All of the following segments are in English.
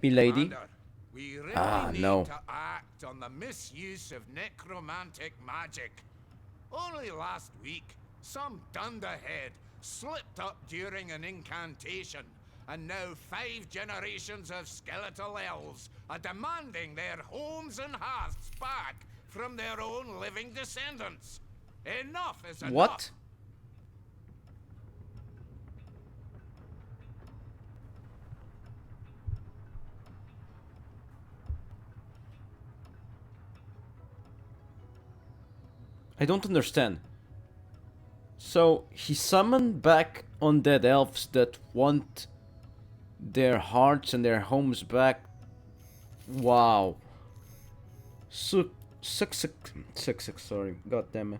Milady? Commander, we really Ah, need no. to act on the misuse of necromantic magic. Only last week, some dunderhead slipped up during an incantation, and now 5 generations of skeletal elves are demanding their homes and hearths back from their own living descendants. Enough is enough. What? I don't understand. So, he summoned back undead elves that want their hearts and their homes back. Wow. Sorry. God damn it.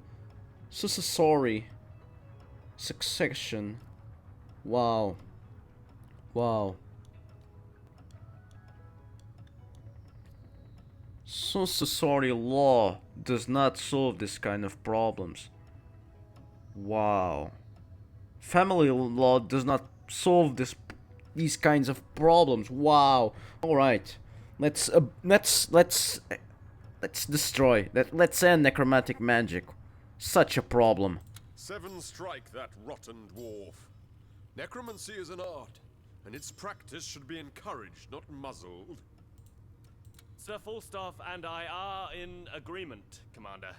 Successory. Succession. Wow. Wow. Successory law does not solve this kind of problems. Wow. Family law does not solve these kinds of problems. Wow. All right. Let's destroy that. Let's end necromantic magic. Such a problem. 7 strike that rotten dwarf. Necromancy is an art, and its practice should be encouraged, not muzzled. Sir Falstaff and I are in agreement, Commander.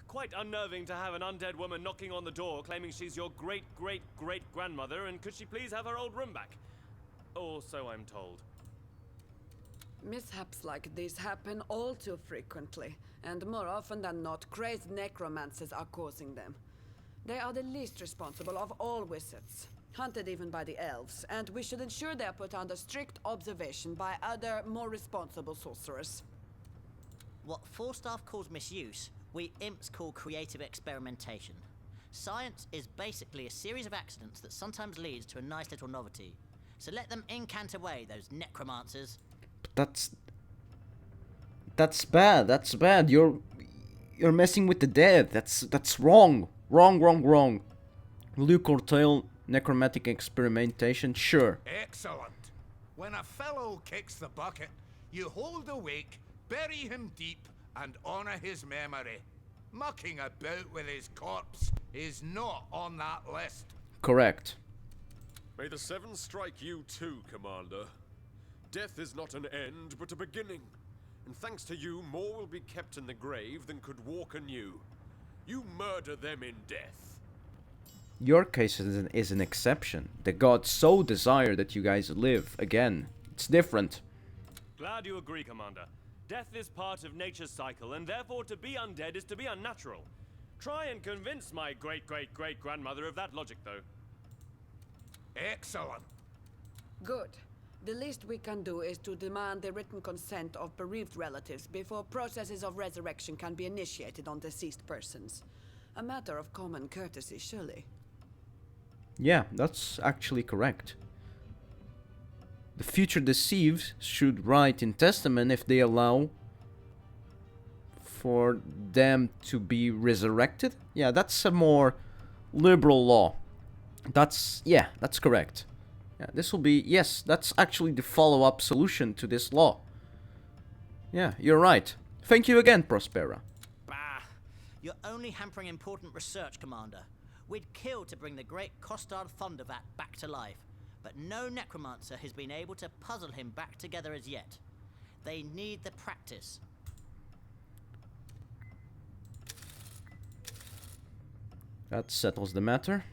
Quite unnerving to have an undead woman knocking on the door claiming she's your great-great-great-grandmother, and could she please have her old room back? Or so I'm told. Mishaps like this happen all too frequently, and more often than not, crazed necromancers are causing them. They are the least responsible of all wizards, hunted even by the elves, and we should ensure they are put under strict observation by other, more responsible sorcerers. What Falstaff calls misuse, we imps call creative experimentation. Science is basically a series of accidents that sometimes leads to a nice little novelty. So let them incant away, those necromancers. But that's bad. That's bad. You're messing with the dead. That's wrong. Wrong. Will you curtail necromantic experimentation? Sure. Excellent. When a fellow kicks the bucket, you hold a wake, bury him deep, and honor his memory. Mucking about with his corpse is not on that list. Correct. May the 7 strike you too, Commander. Death is not an end, but a beginning. And thanks to you, more will be kept in the grave than could walk anew. You murder them in death. Your case is an exception. The gods so desire that you guys live again. It's different. Glad you agree, Commander. Death is part of nature's cycle, and therefore to be undead is to be unnatural. Try and convince my great-great-great-grandmother of that logic, though. Excellent. Good. The least we can do is to demand the written consent of bereaved relatives before processes of resurrection can be initiated on deceased persons. A matter of common courtesy, surely. Yeah, that's actually correct. The future deceived should write in testament if they allow for them to be resurrected. Yeah, that's a more liberal law. That's correct. Yeah, this will be, yes, that's actually the follow-up solution to this law. Yeah, you're right. Thank you again, Prospera. Bah! You're only hampering important research, Commander. We'd kill to bring the great Costard Thundervat back to life, but no necromancer has been able to puzzle him back together as yet. They need the practice. That settles the matter.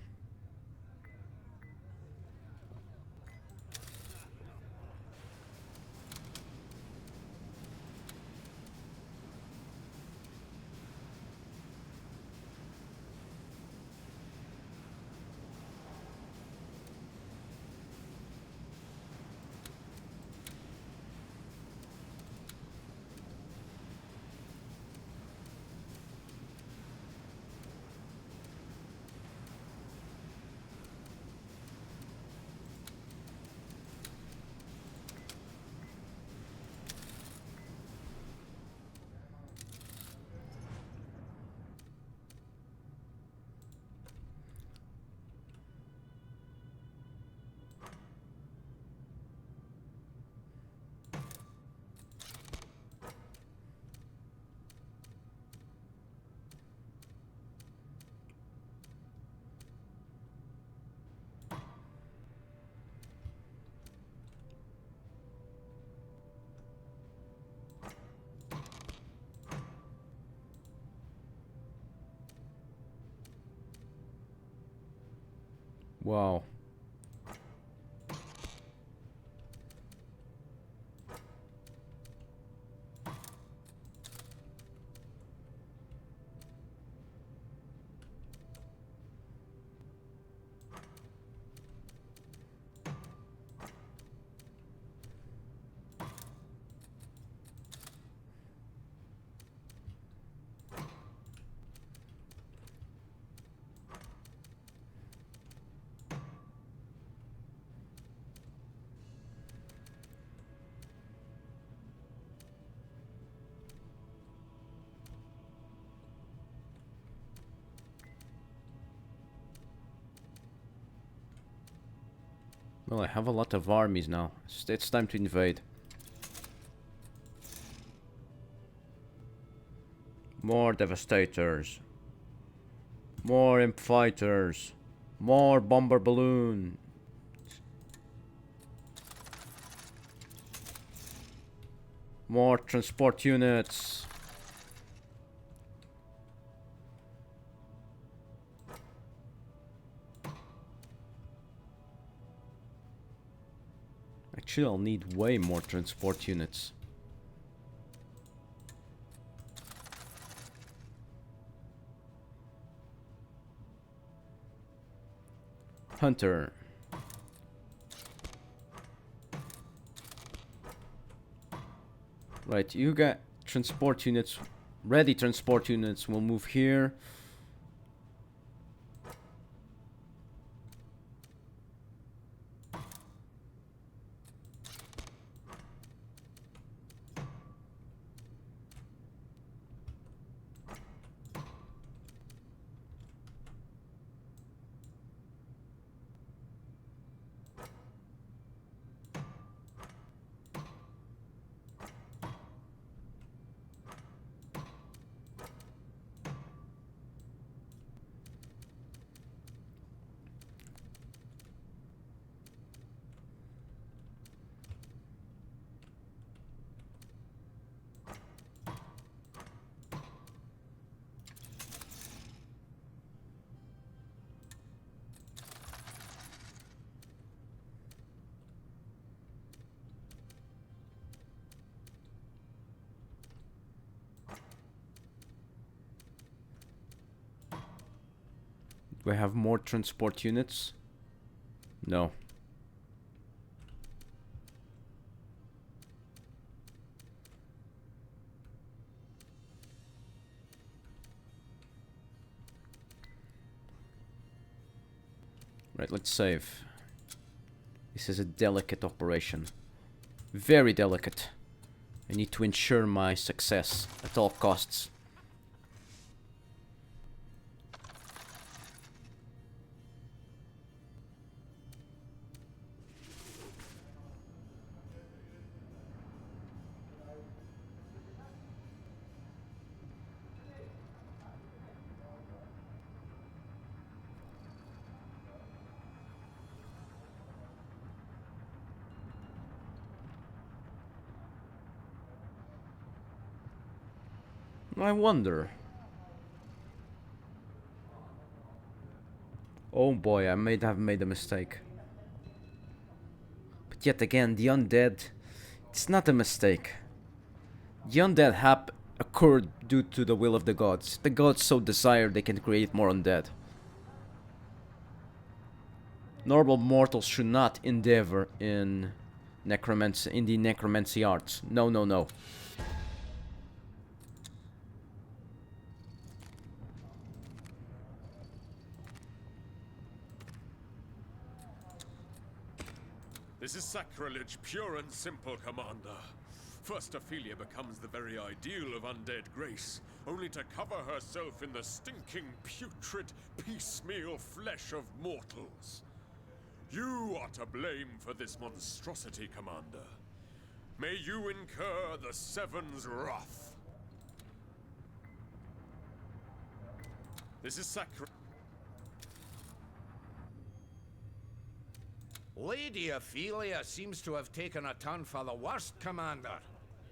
Wow. Well, I have a lot of armies now. It's time to invade. More devastators. More imp fighters. More bomber balloon. More transport units. Actually, I'll need way more transport units. Hunter. Right, you got transport units. Ready transport units will move here. Do I have more transport units? No. Right, let's save. This is a delicate operation. Very delicate. I need to ensure my success at all costs. I wonder. Oh boy, I may have made a mistake. But yet again, the undead, it's not a mistake. The undead occurred due to the will of the gods. The gods so desire they can create more undead. Normal mortals should not endeavor in the necromancy arts. No, no, no. This is sacrilege, pure and simple, Commander. First Ophelia becomes the very ideal of undead grace, only to cover herself in the stinking, putrid, piecemeal flesh of mortals. You are to blame for this monstrosity, Commander. May you incur the Seven's wrath. This is sacrilege. Lady Ophelia seems to have taken a turn for the worst, Commander.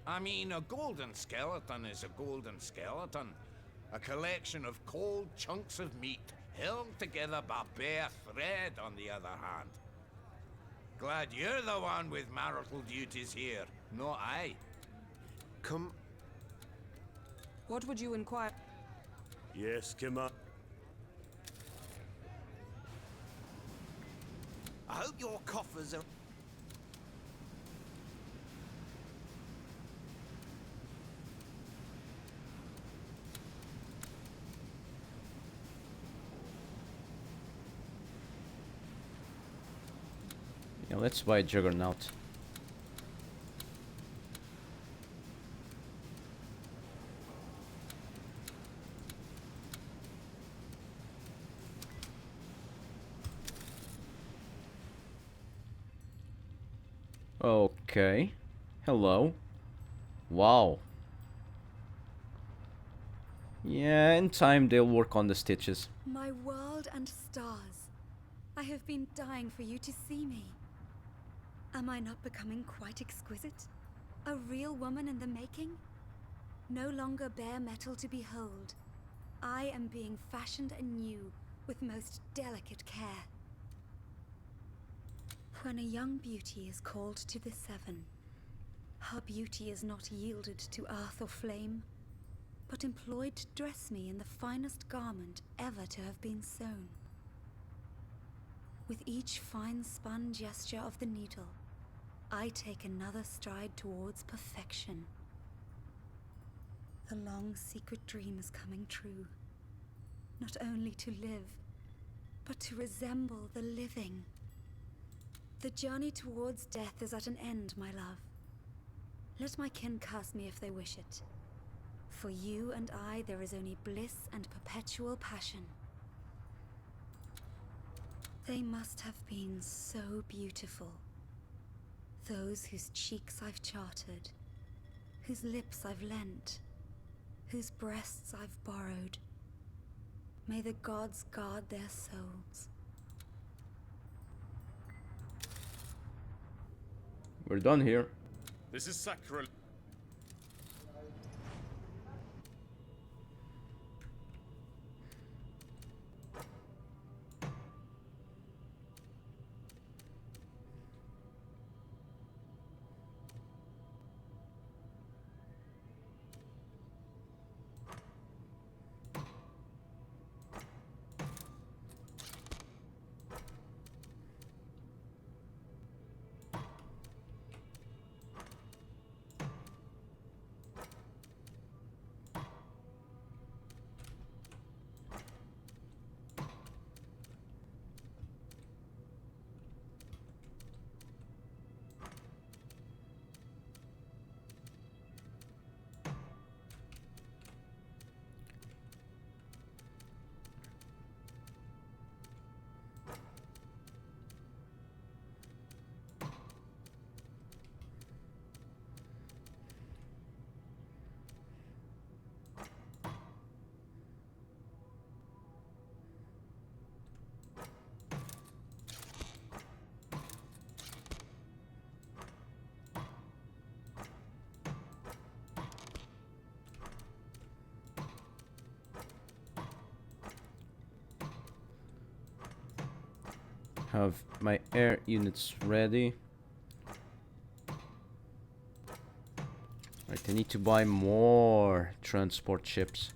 I mean, a golden skeleton is a golden skeleton. A collection of cold chunks of meat held together by bare thread, on the other hand. Glad you're the one with marital duties here, not I. Come. What would you inquire? Yes, Commander. I hope your coffers are... Yeah, let's buy Juggernaut. Okay. Hello. Wow. Yeah, in time they'll work on the stitches. My world and stars. I have been dying for you to see me. Am I not becoming quite exquisite? A real woman in the making? No longer bare metal to behold. I am being fashioned anew with most delicate care. When a young beauty is called to the Seven, her beauty is not yielded to earth or flame, but employed to dress me in the finest garment ever to have been sewn. With each fine-spun gesture of the needle, I take another stride towards perfection. The long secret dream is coming true. Not only to live, but to resemble the living. The journey towards death is at an end, my love. Let my kin curse me if they wish it. For you and I, there is only bliss and perpetual passion. They must have been so beautiful. Those whose cheeks I've charted, whose lips I've lent, whose breasts I've borrowed. May the gods guard their souls. We're done here. This is sacrilege. Have my air units ready. Right, I need to buy more transport ships.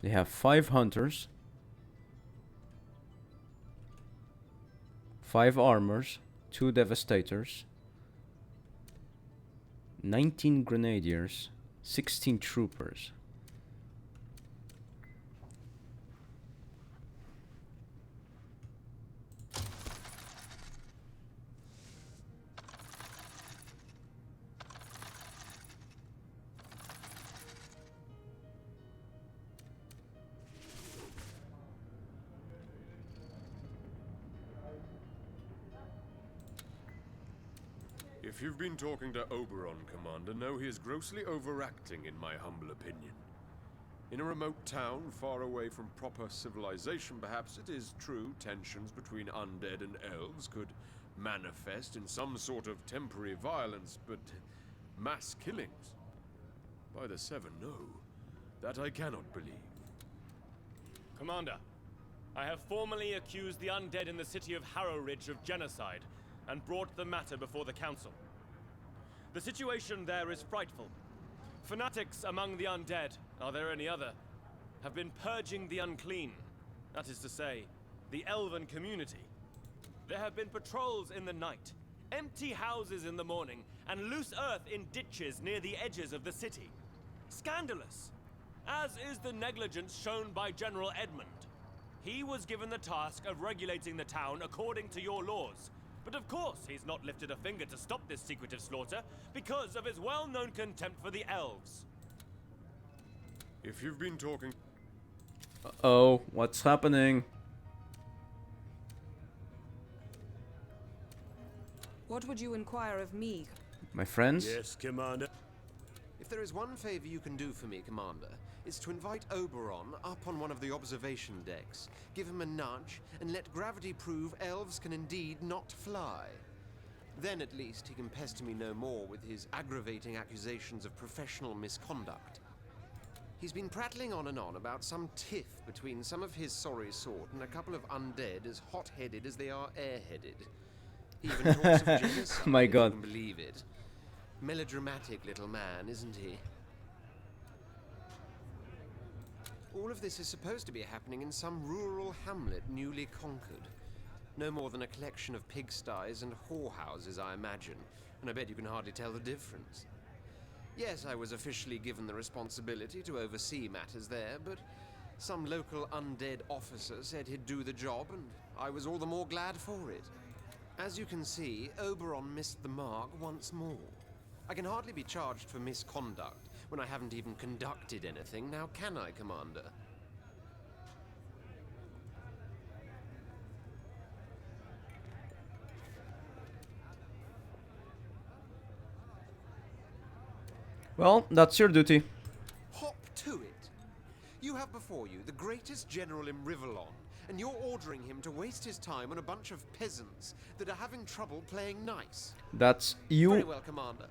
They have 5 hunters, 5 armors, 2 devastators, 19 grenadiers, 16 troopers. If you've been talking to Oberon, Commander, know he is grossly overacting, in my humble opinion. In a remote town, far away from proper civilization, perhaps it is true tensions between undead and elves could manifest in some sort of temporary violence, but mass killings? By the Seven, no. That I cannot believe. Commander, I have formally accused the undead in the city of Harrow Ridge of genocide and brought the matter before the council. The situation there is frightful. Fanatics among the undead, are there any other, have been purging the unclean, that is to say, the elven community. There have been patrols in the night, empty houses in the morning, and loose earth in ditches near the edges of the city. Scandalous, as is the negligence shown by General Edmund. He was given the task of regulating the town according to your laws. But of course, he's not lifted a finger to stop this secretive slaughter because of his well-known contempt for the elves. If you've been talking... Uh-oh, what's happening? What would you inquire of me? My friends? Yes, Commander. If there is one favor you can do for me, Commander, it's to invite Oberon up on one of the observation decks, give him a nudge, and let gravity prove elves can indeed not fly. Then at least he can pester me no more with his aggravating accusations of professional misconduct. He's been prattling on and on about some tiff between some of his sorry sort and a couple of undead as hot-headed as they are airheaded. He even talks of genocide, My if God. you can believe it. Melodramatic little man, isn't he? All of this is supposed to be happening in some rural hamlet newly conquered. No more than a collection of pigsties and whorehouses, I imagine, and I bet you can hardly tell the difference. Yes, I was officially given the responsibility to oversee matters there, but some local undead officer said he'd do the job, and I was all the more glad for it. As you can see, Oberon missed the mark once more. I can hardly be charged for misconduct when I haven't even conducted anything, now can I, Commander? Well, that's your duty. Hop to it. You have before you the greatest general in Rivellon, and you're ordering him to waste his time on a bunch of peasants that are having trouble playing nice. That's Very you. well, Commander.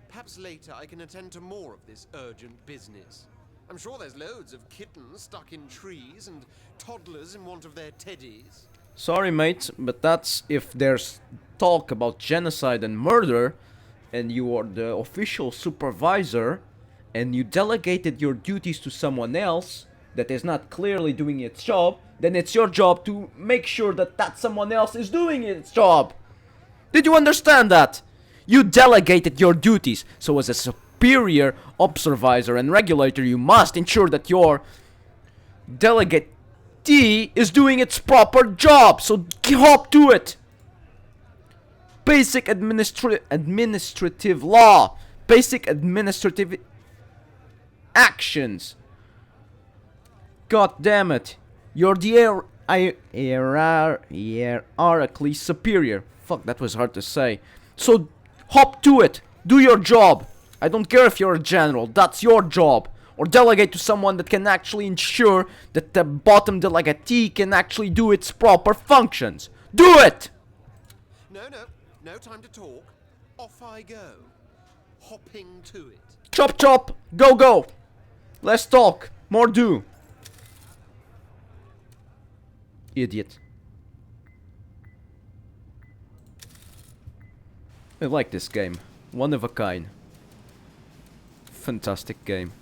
Perhaps later I can attend to more of this urgent business. I'm sure there's loads of kittens stuck in trees and toddlers in want of their teddies. Sorry, mate, but that's if there's talk about genocide and murder, and you are the official supervisor, and you delegated your duties to someone else that is not clearly doing its job, then it's your job to make sure that that someone else is doing its job. Did you understand that? You delegated your duties, so as a superior observer and regulator, you must ensure that your delegatee is doing its proper job, so hop to it. Basic administrative law, basic administrative actions. God damn it. You're the hierarchically superior. Fuck, that was hard to say. So hop to it. Do your job. I don't care if you're a general. That's your job. Or delegate to someone that can actually ensure that the bottom delegatee can actually do its proper functions. Do it! No time to talk. Off I go. Hopping to it. Chop chop. Go go. Less talk. More do. Idiot. I like this game. One of a kind. Fantastic game.